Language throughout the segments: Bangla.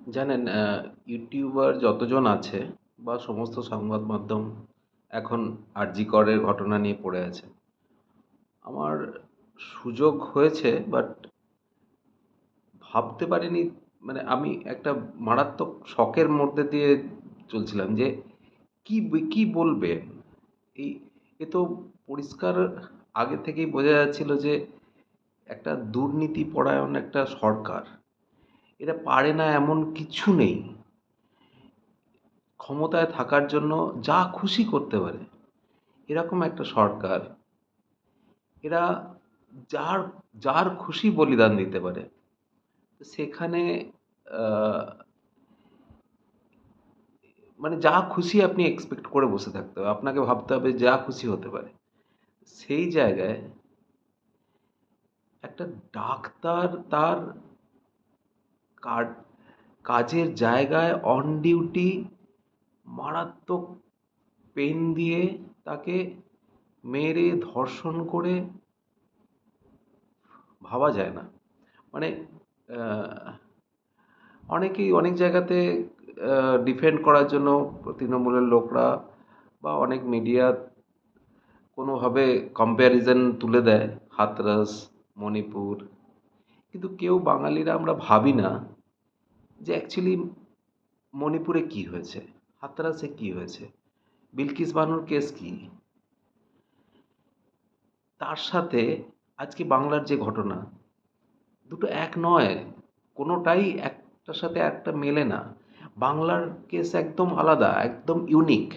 জানেন, ইউটিউবার যতজন আছে বা সমস্ত সংবাদ মাধ্যম এখন আরজি করের ঘটনা নিয়ে পড়ে আছে। আমার সুযোগ হয়েছে, বাট ভাবতে পারিনি। মানে আমি একটা মারাত্মক শকের মধ্যে দিয়ে চলছিলাম যে কি বলবে এই এ তো পরিষ্কার আগে থেকেই বোঝা যাচ্ছিল যে একটা দুর্নীতি পরায়ণ একটা সরকার। এরা পারে না এমন কিছু নেই। ক্ষমতায় থাকার জন্য যা খুশি করতে পারে এরকম একটা সরকার। এরা যার যার খুশি বলিদান দিতে পারে। সেখানে আহ, মানে যা খুশি আপনি এক্সপেক্ট করে বসে থাকতে হবে, আপনাকে ভাবতে হবে যা খুশি হতে পারে। সেই জায়গায় একটা ডাক্তার তার কাজ- কাজের জায়গায় অন ডিউটি মারাত্মক পেন দিয়ে তাকে মেরে ধর্ষণ করে, ভাবা যায় না। মানে আহ, অনেকেই অনেক জায়গাতে ডিফেন্ড করার জন্য তৃণমূলের লোকরা বা অনেক মিডিয়া কোনোভাবে কম্প্যারিজন তুলে দেয়, হাতরাস, মণিপুর। কিন্তু কেউ বাঙালিরা আমরা ভাবি না যে অ্যাকচুয়ালি মণিপুরে কি হয়েছে, হাতরাসে কি হয়েছে, বিলকিস বানুর কেস কি, তার সাথে আজকে বাংলার যে ঘটনা, দুটো এক নয়। কোনোটাই একটার সাথে একটা মেলে না। বাংলার কেস একদম আলাদা, একদম ইউনিক।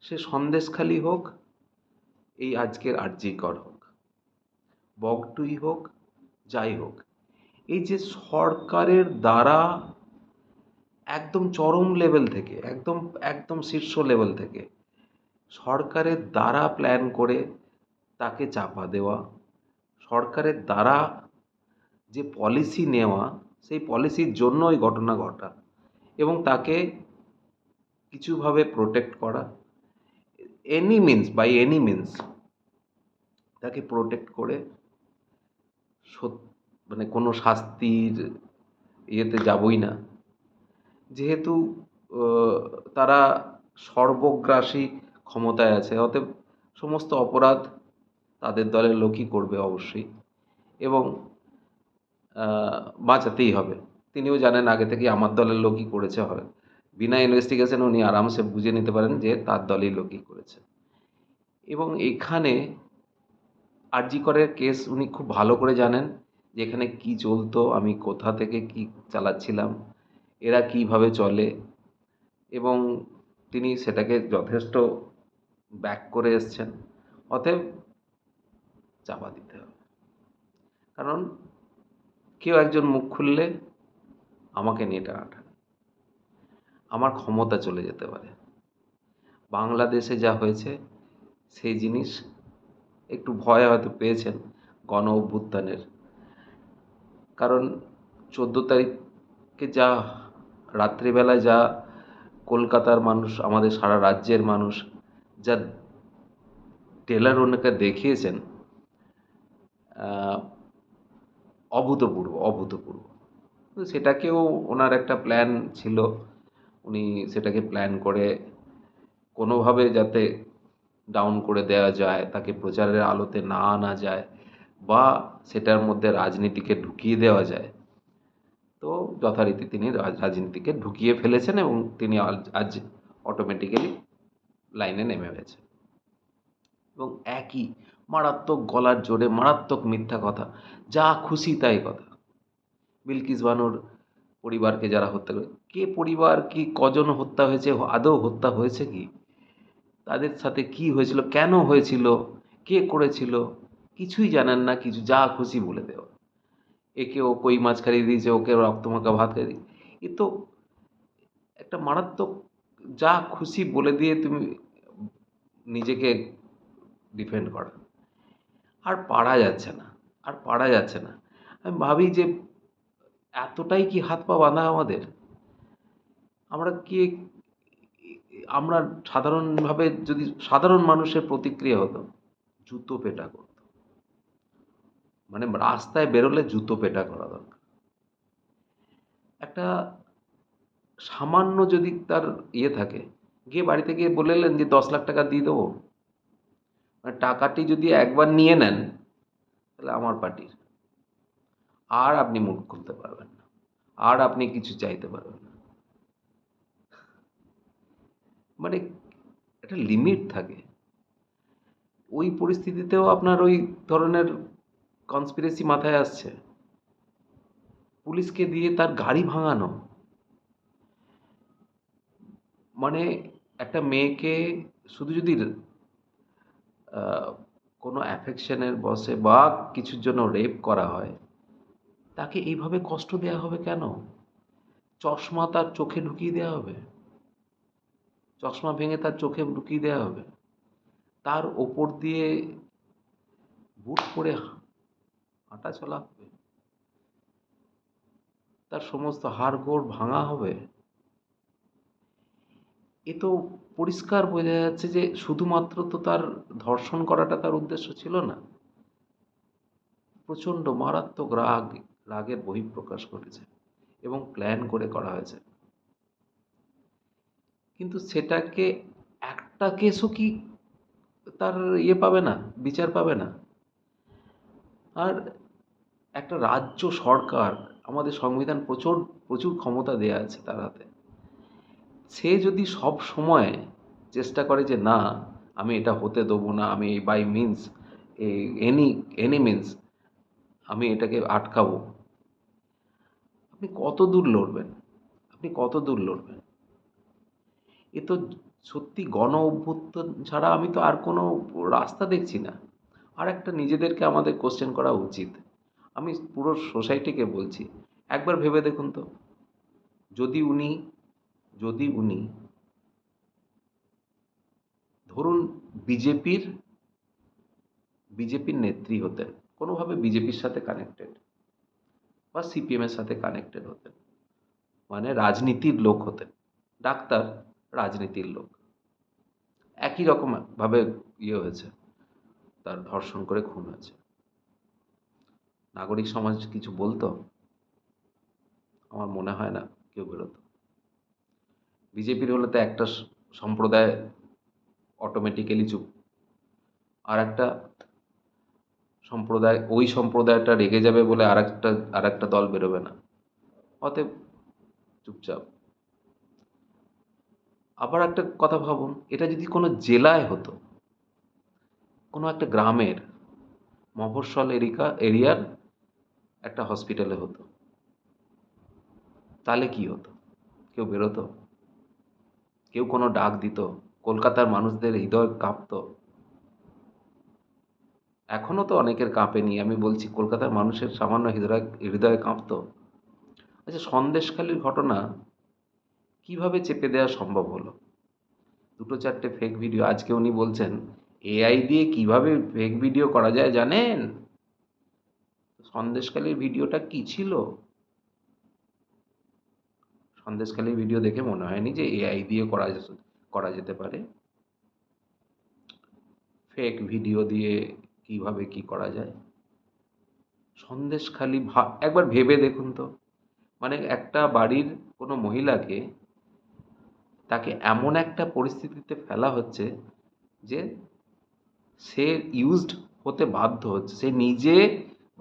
সে সন্দেশখালি হোক, এই আজকের আরজি কর হোক, বগটুই হোক, যাই হোক, এই যে সরকারের দ্বারা একদম চরম লেভেল থেকে, একদম একদম শীর্ষ লেভেল থেকে সরকারের দ্বারা প্ল্যান করে তাকে চাপা দেওয়া, সরকারের দ্বারা যে পলিসি নেওয়া, সেই পলিসির জন্য ওই ঘটনা ঘটা, এবং তাকে কিছুভাবে প্রোটেক্ট করা, any means, by any means তাকে প্রোটেক্ট করে মানে কোনো শাস্তির ইয়েতে যাবই না। যেহেতু আহ, তারা সর্বগ্রাসী ক্ষমতায় আছে, অতএব সমস্ত অপরাধ তাদের দলের লোকই করবে অবশ্যই, এবং বাঁচাতেই হবে। তিনিও জানেন আগে থেকেই আমার দলের লোকই করেছে, হয় বিনা ইনভেস্টিগেশন উনি আরামসে বুঝে নিতে পারেন যে তার দলই লোকই করেছে। এবং এখানে আরজি করের কেস উনি খুব ভালো করে জানেন যে এখানে কি চলতো, আমি কোথা থেকে কি চালাচ্ছিলাম, এরা কিভাবে চলে, এবং তিনি সেটাকে যথেষ্ট ব্যাক করে এসছেন। অতএব চাপা দিতে হবে। কারণ কেউ একজন মুখ খুললে আমাকে নিয়ে টানাটানি, আমার ক্ষমতা চলে যেতে পারে। বাংলাদেশে যা হয়েছে সেই জিনিস একটু ভয় হয়তো পেয়েছেন গণ অভ্যুত্থানের। কারণ 14 তারিখে যা রাত্রিবেলায় যা কলকাতার মানুষ, আমাদের সারা রাজ্যের মানুষ যা টেলার ওনাকে দেখিয়েছেন, আহ, অভূতপূর্ব, অভূতপূর্ব। তো সেটাকেও ওনার একটা প্ল্যান ছিল। উনি সেটাকে প্ল্যান করে কোনোভাবে যাতে ডাউন করে দেওয়া যায়, তাকে প্রচারের আলোতে না আনা যায়, বা সেটার মধ্যে রাজনীতিকে ঢুকিয়ে দেওয়া যায়। তো যথারীতি তিনি রাজনীতিকে ঢুকিয়ে ফেলেছেন, এবং তিনি আজ আজ অটোমেটিক্যালি লাইনে নেমে গেছেন। এবং একই মারাত্মক গলার জোরে মারাত্মক মিথ্যা কথা, যা খুশি তাই কথা। বিলকিস বানুর পরিবারকে যারা হত্যা করে, কে পরিবার, কি কজন হত্যা হয়েছে, আদৌ হত্যা হয়েছে কি, তাদের সাথে কি হয়েছিল, কেন হয়েছিল, কে করেছিল, কিছুই জানেন না। কিছু যা খুশি বলে দেওয়া, একে ও কই মাছ খাইয়ে দিয়েছে, ওকে রক্তমাখা ভাত খাইয়ে দিয়েছে। এ তো একটা মারাত্মক, যা খুশি বলে দিয়ে তুমি নিজেকে ডিফেন্ড করা। আর পারা যাচ্ছে না, আর পারা যাচ্ছে না। আমি ভাবি যে এতটাই কি হাত পা বাঁধা আমাদের? আমরা কি, আমরা সাধারণভাবে যদি সাধারণ মানুষের প্রতিক্রিয়া হতো, জুতো পেটা করতো। মানে রাস্তায় বেরোলে জুতো পেটা করা দরকার। একটা সামান্য যদি তার থাকে, গিয়ে বাড়িতে গিয়ে বললেন যে 10 লাখ টাকা দিয়ে দেবো, মানে টাকাটি যদি একবার নিয়ে নেন তাহলে আমার পার্টির, আর আপনি মুখ খুলতে পারবেন না, আর আপনি কিছু চাইতে পারবেন না। মানে একটা লিমিট থাকে। ওই পরিস্থিতিতেও আপনার ওই ধরনের কনস্পিরেসি মাথায় আসছে, পুলিশকে দিয়ে তার গাড়ি ভাঙানো। মানে একটা মেয়েকে শুধু যদি আহ, কোনো অ্যাফেকশনের বশে বা কিছুর জন্য রেপ করা হয়, তাকে এইভাবে কষ্ট দেওয়া হবে কেন? চশমা তার চোখে ঢুকিয়ে দেওয়া হবে, চশমা ভেঙে তার চোখে ঢুকিয়ে দেওয়া হবে, তার ওপর দিয়ে বুট পরে হাঁটা চলা হবে, তার সমস্ত হাড়গোড় ভাঙা হবে। এ তো পরিষ্কার বোঝা যাচ্ছে যে শুধুমাত্র তো তার ধর্ষণ করাটা তার উদ্দেশ্য ছিল না, প্রচণ্ড মারাত্মক রাগের বহিঃপ্রকাশ ঘটেছে এবং প্ল্যান করে করা হয়েছে। কিন্তু সেটাকে একটা কেসও কি তার পাবে না, বিচার পাবে না? আর একটা রাজ্য সরকার, আমাদের সংবিধান প্রচুর প্রচুর ক্ষমতা দেয়া আছে তার হাতে, সে যদি সব সময় চেষ্টা করে যে না, আমি এটা হতে দেবো না, আমি by means any any means আমি এটাকে আটকাবো, আপনি কত দূর লড়বেন? আপনি কত দূর লড়বেন? এ তো সত্যি গণ অভ্যুত্থান ছাড়া আমি তো আর কোনো রাস্তা দেখছি না। আর একটা নিজেদেরকে আমাদের কোশ্চেন করা উচিত। আমি পুরো সোসাইটিকে বলছি, একবার ভেবে দেখুন তো, যদি উনি যদি উনি ধরুন বিজেপির বিজেপির নেত্রী হতেন, কোনোভাবে বিজেপির সাথে কানেক্টেড বা সিপিএমের সাথে কানেক্টেড হতেন, মানে রাজনীতির লোক হতেন, ডাক্তার রাজনীতির লোক, একই রকম ভাবে হয়েছে, তার ধর্ষণ করে খুন হয়েছে, নাগরিক সমাজ কিছু বলতো? আমার মনে হয় না কেউ বেরোতো। বিজেপির হলে তো একটা সম্প্রদায় অটোমেটিক্যালি চুপ, আর একটা সম্প্রদায়, ওই সম্প্রদায়টা রেগে যাবে বলে আর একটা দল বেরোবে না, অতএব চুপচাপ। আবার একটা কথা ভাবুন, এটা যদি কোনো জেলায় হতো, কোনো একটা গ্রামের মফস্বল এরিয়ার একটা হসপিটালে হতো, তাহলে কি হতো? কেউ বেরোতো? কেউ কোনো ডাক দিত? কলকাতার মানুষদের হৃদয় কাঁপতো? এখনো তো অনেকের কাঁপেনি, আমি বলছি কলকাতার মানুষের সামান্য হৃদয় হৃদয় কাঁপতো। আচ্ছা, সন্দেশখালির ঘটনা কিভাবে চেপে দেওয়া সম্ভব হলো? দুটো চারটে ফেক ভিডিও, আজকে উনি বলছেন এআই দিয়ে কিভাবে ফেক ভিডিও করা যায় জানেন? সন্দেশখালির ভিডিওটা কি ছিল? সন্দেশখালির ভিডিও দেখে মনে হয়নি যে এআই দিয়ে করা যেতে পারে। ফেক ভিডিও দিয়ে কিভাবে কি করা যায়? সন্দেশখালি একবার ভেবে দেখুন তো, মানে একটা বাড়ির কোনো মহিলাকে, তাকে এমন একটা পরিস্থিতিতে ফেলা হচ্ছে যে সে ইউজড হতে বাধ্য হচ্ছে, সে নিজে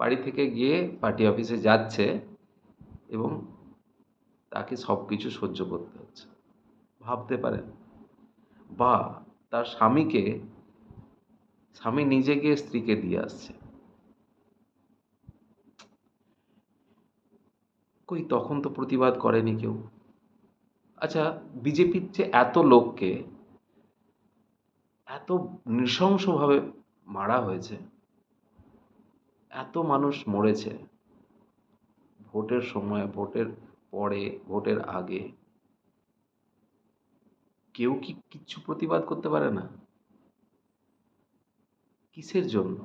বাড়ি থেকে গিয়ে পার্টি অফিসে যাচ্ছে এবং তাকে সব কিছু সহ্য করতে হচ্ছে, ভাবতে পারেন? বা তার স্বামী নিজে গিয়ে স্ত্রীকে দিয়ে আসছে, কই তখন তো প্রতিবাদ করেনি কেউ। আচ্ছা, বিজেপির যে এত লোককে এত নৃশংসভাবে মারা হয়েছে, এত মানুষ মরেছে, ভোটের সময়, ভোটের পরে, ভোটের আগে, কেউ কি কিচ্ছু প্রতিবাদ করতে পারে না? কিসের জন্য?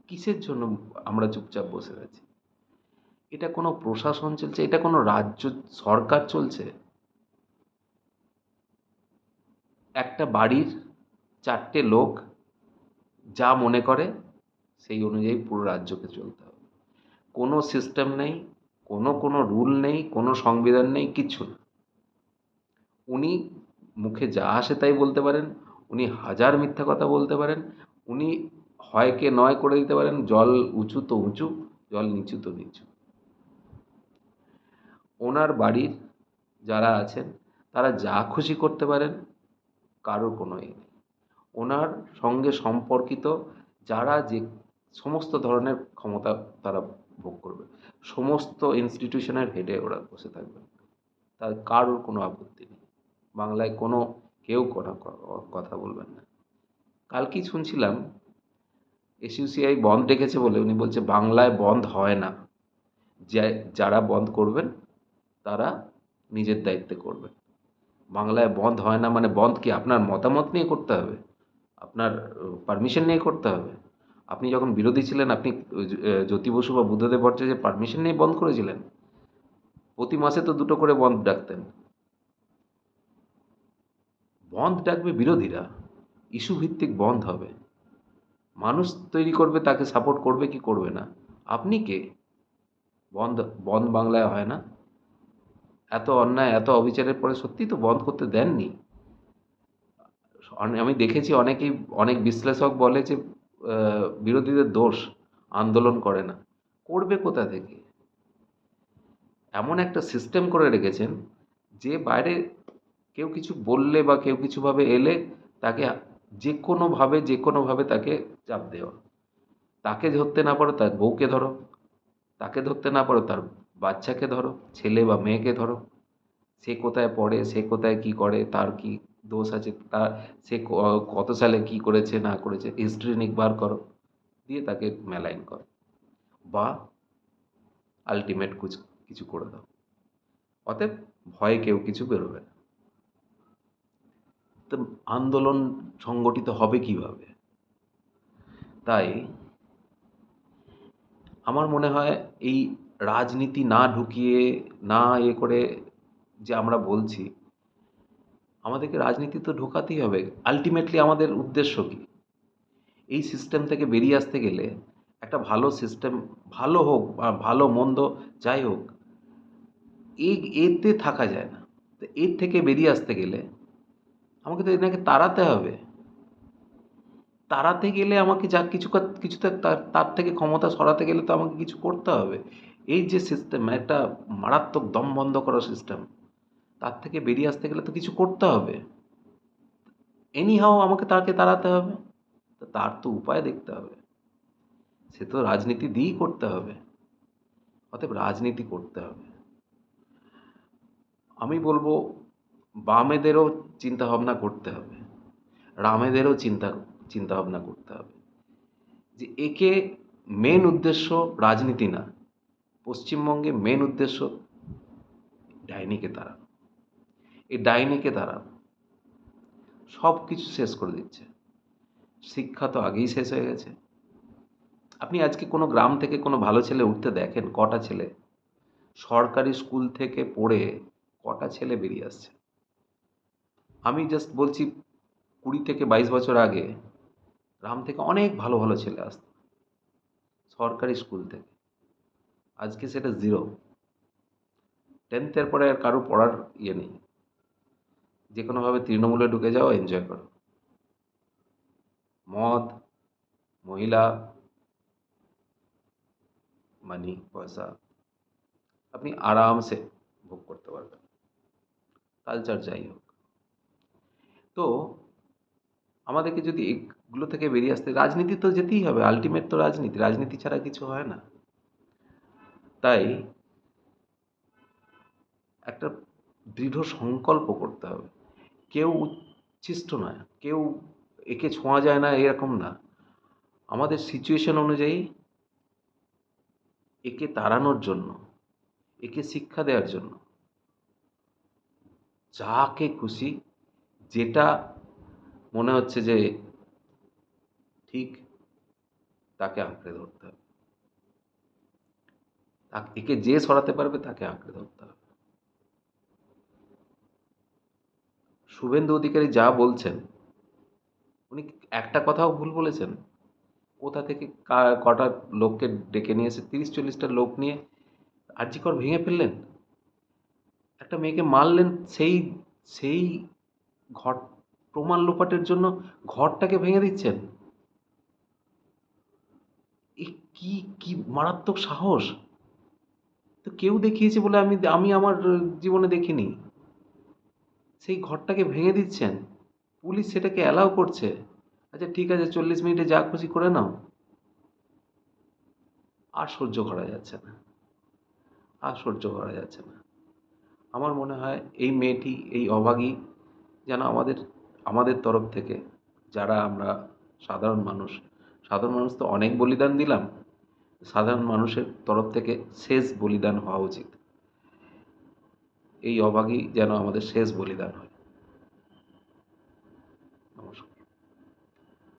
কিসের জন্য আমরা চুপচাপ বসে আছি? এটা কোনো প্রশাসন চলছে? এটা কোনো রাজ্য সরকার চলছে? একটা বাড়ির চারটে লোক যা মনে করে সেই অনুযায়ী পুরো রাজ্যকে চলতে হবে। কোনো সিস্টেম নেই, কোনো রুল নেই, কোনো সংবিধান নেই, কিচ্ছু না। উনি মুখে যা আসে তাই বলতে পারেন, উনি হাজার মিথ্যা কথা বলতে পারেন, উনি হয়কে নয় করে দিতে পারেন, জল উঁচু তো উঁচু, জল নিচু তো নিচু। ওনার বাড়ির যারা আছেন তারা যা খুশি করতে পারেন, কারোর কোনো নেই। ওনার সঙ্গে সম্পর্কিত যারা যে সমস্ত ধরনের ক্ষমতা তারা ভোগ করবে, সমস্ত ইনস্টিটিউশনের হেডে ওরা বসে থাকবে, তার কারোর কোনো আপত্তি নেই। বাংলায় কোনো কেউ কোনো কথা বলবেন না। কালকেই শুনছিলাম এসইউসিআই বন্ধ রেখেছে বলে উনি বলছে বাংলায় বন্ধ হয় না, যে যারা বন্ধ করবেন তারা নিজের দায়িত্বে করবেন। বাংলায় বন্ধ হয় না মানে বন্ধ কি আপনার মতামত নিয়ে করতে হবে, আপনার পারমিশন নিয়ে করতে হবে? আপনি যখন বিরোধী ছিলেন আপনি জ্যোতি বসু বা বুদ্ধদেব ভট্টাচার্যের পারমিশন নিয়ে বন্ধ করেছিলেন? প্রতি মাসে তো দুটো করে বন্ধ ডাকতেন। বন্ধ ডাকবে বিরোধীরা, ইস্যু ভিত্তিক বন্ধ হবে, মানুষ তৈরি করবে, তাকে সাপোর্ট করবে কি করবে না। আপনি কে? বন্ধ বন্ধ বাংলায় হয় না? এত অন্যায় এত অবিচারের পরে সত্যিই তো বন্ধ করতে দেননি। আমি দেখেছি অনেকেই, অনেক বিশ্লেষক বলে যে বিরোধীদের দোষ, আন্দোলন করে না। করবে কোথা থেকে? এমন একটা সিস্টেম করে রেখেছেন যে বাইরে কেউ কিছু বললে বা কেউ কিছুভাবে এলে তাকে যে কোনোভাবে তাকে চাপ দেওয়া। তাকে ধরতে না পারো তার বউকে ধরো, তাকে ধরতে না পারো তার বাচ্চাকে ধরো, ছেলে বা মেয়েকে ধরো। সে কোথায় পড়ে, সে কোথায় কি করে, তার কি দোষ আছে, তার সে কত সালে কি করেছে না করেছে হিস্ট্রি নির্বার করো, দিয়ে তাকে মেলাইন করো বা আলটিমেট কিছু করে দাও। অতএব ভয়ে কেউ কিছু বেরোবে না। তো আন্দোলন সংগঠিত হবে কিভাবে? তাই আমার মনে হয় এই রাজনীতি না ঢুকিয়ে, না করে যে আমরা বলছি, আমাদেরকে রাজনীতি তো ঢোকাতেই হবে। আলটিমেটলি আমাদের উদ্দেশ্য কি? এই সিস্টেম থেকে বেরিয়ে আসতে গেলে একটা ভালো সিস্টেম, ভালো হোক বা ভালো মন্দ যাই হোক, এতে থাকা যায় না। তো এর থেকে বেরিয়ে আসতে গেলে আমাকে তো এনাকে তাড়াতে হবে। তাড়াতে গেলে আমাকে যা কিছুতে তার থেকে ক্ষমতা সরাতে গেলে তো আমাকে কিছু করতে হবে। এই যে সিস্টেম, একটা মারাত্মক দম বন্ধ করা সিস্টেম, তার থেকে বেরিয়ে আসতে গেলে তো কিছু করতে হবে। এনিহাও আমাকে তাকে তাড়াতে হবে। তো তার তো উপায় দেখতে হবে। সে তো রাজনীতি দিয়েই করতে হবে। অতএব রাজনীতি করতে হবে। আমি বলবো বামেদেরও চিন্তাভাবনা করতে হবে, রামেদেরও চিন্তাভাবনা করতে হবে যে একে মেন উদ্দেশ্য রাজনীতি না, পশ্চিমবঙ্গে মেন উদ্দেশ্য ডাইনিকে তাড়ানো। এই ডাইনিকে তাড়ানো সব কিছু শেষ করে দিচ্ছে। শিক্ষা তো আগেই শেষ হয়ে গেছে। আপনি আজকে কোনো গ্রাম থেকে কোনো ভালো ছেলে উঠতে দেখেন? কটা ছেলে সরকারি স্কুল থেকে পড়ে, কটা ছেলে বেরিয়ে আসছে? আমি জাস্ট বলছি 20 থেকে 22 বছর আগে গ্রাম থেকে অনেক ভালো ভালো ছেলে আসতো সরকারি স্কুল থেকে। আজকে সেটা জিরো। 10th পরে আর কারো পড়ার ইয়ে নেই। যে কোনোভাবে তৃণমূলে ঢুকে যাও, এনজয় করো। মদ, মহিলা, মানি, পয়সা আপনি আরামসে ভোগ করতে পারবেন, কালচার যাই হোক। তো আমাদেরকে যদি এগুলো থেকে বেরিয়ে আসতে, রাজনীতি তো যেতেই হবে, আলটিমেট তো রাজনীতি, রাজনীতি ছাড়া কিছু হয় না। তাই একটা দৃঢ় সংকল্প করতে হবে। কেউ উচ্ছিষ্ট নয়, কেউ একে ছোঁয়া যায় না এরকম না। আমাদের সিচুয়েশন অনুযায়ী একে তাড়ানোর জন্য, একে শিক্ষা দেওয়ার জন্য যাকে খুশি, যেটা মনে হচ্ছে যে ঠিক, তাকে আঁকড়ে ধরতে হবে। একে যে সরাতে পারবে তাকে আঁকড়ে ধরতে হবে। শুভেন্দু অধিকারী যা বলছেন, উনি একটা কথাও ভুল বলেছেন? কোথা থেকে কটা লোককে ডেকে নিয়ে এসে 30-40টা লোক নিয়ে আর জি কর ভেঙে ফেললেন, একটা মেয়েকে মারলেন, সেই সেই ঘর প্রমাণ লোপাটের জন্য ঘরটাকে ভেঙে দিচ্ছেন। এ কি কি মারাত্মক সাহস! তো কেউ দেখিয়েছে বলে আমি আমি আমার জীবনে দেখিনি। সেই ঘরটাকে ভেঙে দিচ্ছেন, পুলিশ সেটাকে অ্যালাউ করছে। আচ্ছা ঠিক আছে, 40 মিনিটে যা খুশি করে নাও। আর সহ্য করা যাচ্ছে না, আর সহ্য করা যাচ্ছে না। আমার মনে হয় এই মেয়েটি, এই অভাগী যেন আমাদের আমাদের তরফ থেকে, যারা আমরা সাধারণ মানুষ, সাধারণ মানুষ তো অনেক বলিদান দিলাম, সাধারণ মানুষের তরফ থেকে শেষ বলিদান হওয়া উচিত। এই অভাগী যেন আমাদের শেষ বলিদান হয়।